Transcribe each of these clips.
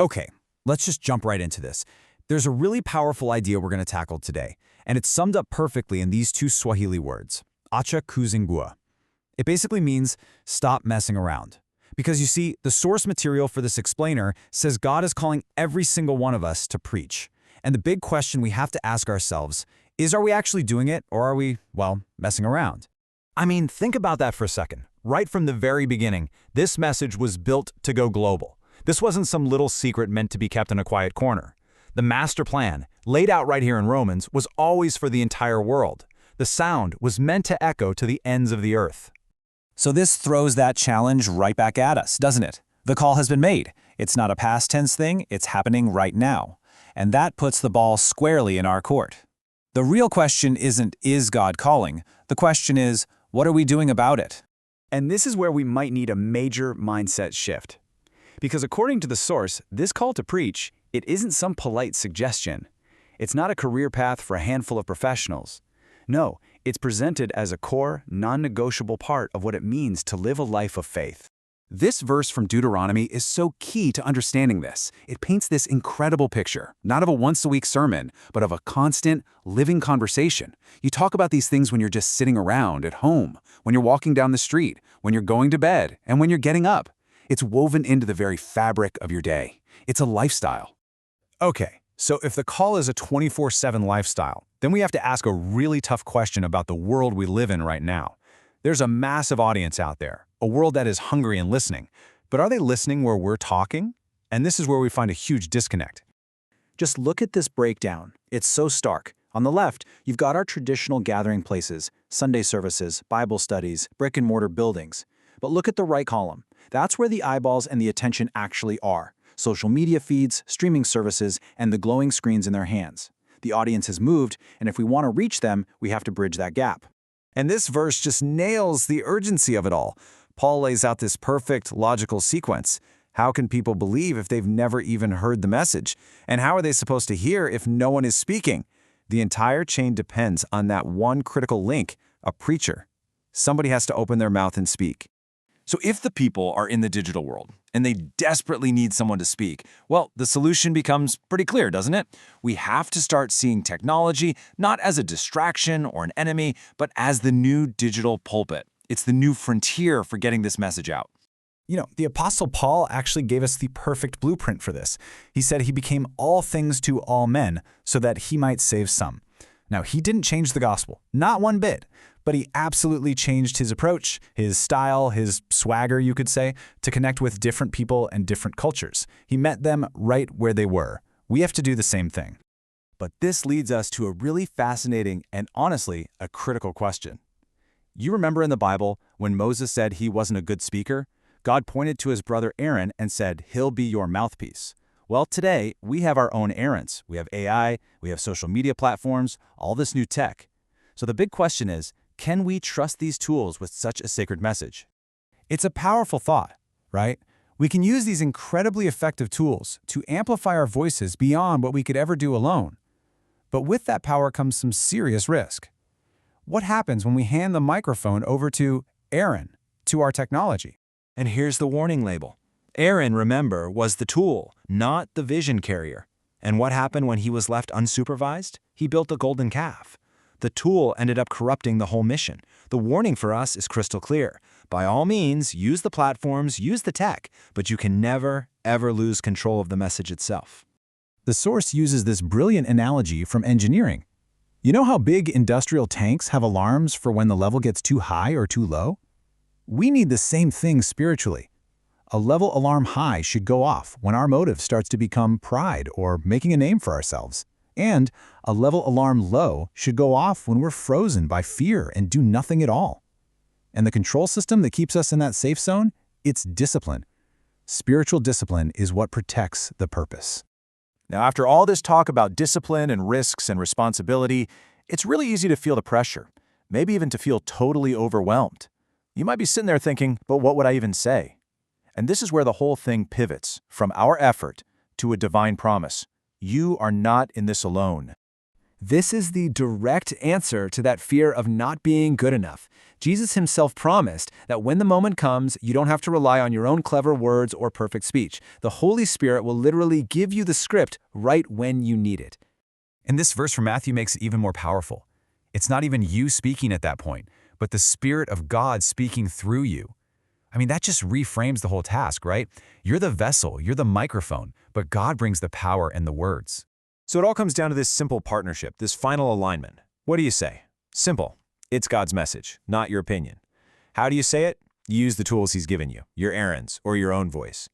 Okay, let's just jump right into this. There's a really powerful idea we're going to tackle today, and it's summed up perfectly in these two Swahili words, Acha Kuzingua. It basically means stop messing around. Because you see, the source material for this explainer says God is calling every single one of us to preach. And the big question we have to ask ourselves is, are we actually doing it, or are we, well, messing around? I mean, think about that for a second. Right from the very beginning, this message was built to go global. This wasn't some little secret meant to be kept in a quiet corner. The master plan, laid out right here in Romans, was always for the entire world. The sound was meant to echo to the ends of the earth. So this throws that challenge right back at us, doesn't it? The call has been made. It's not a past tense thing, it's happening right now. And that puts the ball squarely in our court. The real question isn't, is God calling? The question is, what are we doing about it? And this is where we might need a major mindset shift. Because according to the source, this call to preach, it isn't some polite suggestion. It's not a career path for a handful of professionals. No, it's presented as a core, non-negotiable part of what it means to live a life of faith. This verse from Deuteronomy is so key to understanding this. It paints this incredible picture, not of a once-a-week sermon, but of a constant, living conversation. You talk about these things when you're just sitting around at home, when you're walking down the street, when you're going to bed, and when you're getting up. It's woven into the very fabric of your day. It's a lifestyle. Okay, so if the call is a 24/7 lifestyle, then we have to ask a really tough question about the world we live in right now. There's a massive audience out there, a world that is hungry and listening. But are they listening where we're talking? And this is where we find a huge disconnect. Just look at this breakdown. It's so stark. On the left, you've got our traditional gathering places, Sunday services, Bible studies, brick-and-mortar buildings. But look at the right column. That's where the eyeballs and the attention actually are. Social media feeds, streaming services, and the glowing screens in their hands. The audience has moved, and if we want to reach them, we have to bridge that gap. And this verse just nails the urgency of it all. Paul lays out this perfect, logical sequence. How can people believe if they've never even heard the message? And how are they supposed to hear if no one is speaking? The entire chain depends on that one critical link, a preacher. Somebody has to open their mouth and speak. So if the people are in the digital world, and they desperately need someone to speak, well, the solution becomes pretty clear, doesn't it? We have to start seeing technology not as a distraction or an enemy, but as the new digital pulpit. It's the new frontier for getting this message out. You know, the Apostle Paul actually gave us the perfect blueprint for this. He said he became all things to all men so that he might save some. Now, he didn't change the gospel, not one bit, but he absolutely changed his approach, his style, his swagger, you could say, to connect with different people and different cultures. He met them right where they were. We have to do the same thing. But this leads us to a really fascinating and honestly, a critical question. You remember in the Bible when Moses said he wasn't a good speaker? God pointed to his brother Aaron and said, "He'll be your mouthpiece." Well, today, we have our own Aarons. We have AI, we have social media platforms, all this new tech. So the big question is, can we trust these tools with such a sacred message? It's a powerful thought, right? We can use these incredibly effective tools to amplify our voices beyond what we could ever do alone. But with that power comes some serious risk. What happens when we hand the microphone over to Aaron, to our technology? And here's the warning label. Aaron, remember, was the tool, not the vision carrier. And what happened when he was left unsupervised? He built a golden calf. The tool ended up corrupting the whole mission. The warning for us is crystal clear. By all means, use the platforms, use the tech, but you can never, ever lose control of the message itself. The source uses this brilliant analogy from engineering. You know how big industrial tanks have alarms for when the level gets too high or too low? We need the same thing spiritually. A level alarm high should go off when our motive starts to become pride or making a name for ourselves. And a level alarm low should go off when we're frozen by fear and do nothing at all. And the control system that keeps us in that safe zone, it's discipline. Spiritual discipline is what protects the purpose. Now, after all this talk about discipline and risks and responsibility, it's really easy to feel the pressure, maybe even to feel totally overwhelmed. You might be sitting there thinking, but what would I even say? And this is where the whole thing pivots from our effort to a divine promise. You are not in this alone. This is the direct answer to that fear of not being good enough. Jesus himself promised that when the moment comes, you don't have to rely on your own clever words or perfect speech. The Holy Spirit will literally give you the script right when you need it. And this verse from Matthew makes it even more powerful. It's not even you speaking at that point, but the Spirit of God speaking through you. I mean, that just reframes the whole task, right? You're the vessel, you're the microphone, but God brings the power and the words. So it all comes down to this simple partnership, this final alignment. What do you say? Simple. It's God's message, not your opinion. How do you say it? You use the tools He's given you, your errands, or your own voice.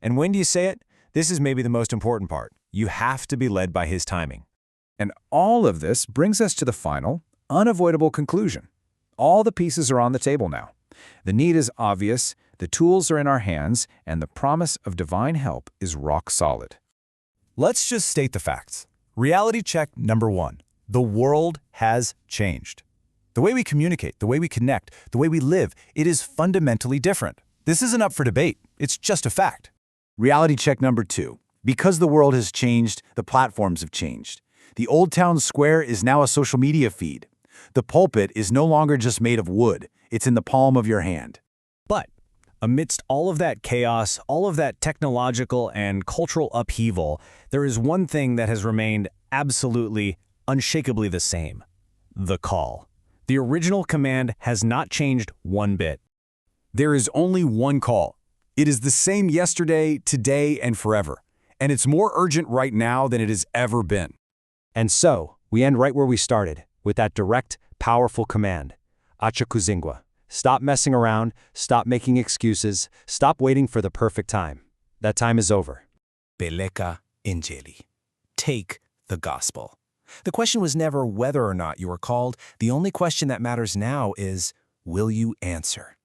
And when do you say it? This is maybe the most important part. You have to be led by His timing. And all of this brings us to the final, unavoidable conclusion. All the pieces are on the table now. The need is obvious, the tools are in our hands, and the promise of divine help is rock solid. Let's just state the facts. Reality check number 1. The world has changed. The way we communicate, the way we connect, the way we live, it is fundamentally different. This isn't up for debate. It's just a fact. Reality check number 2. Because the world has changed, the platforms have changed. The Old Town Square is now a social media feed. The pulpit is no longer just made of wood. It's in the palm of your hand. But amidst all of that chaos, all of that technological and cultural upheaval, there is one thing that has remained absolutely, unshakably the same: the call. The original command has not changed one bit. There is only one call. It is the same yesterday, today, and forever. And it's more urgent right now than it has ever been. And so, we end right where we started, with that direct, powerful command. Acha Kuzingua. Stop messing around, stop making excuses, stop waiting for the perfect time. That time is over. Peleka Injili. Take the gospel. The question was never whether or not you were called. The only question that matters now is, will you answer?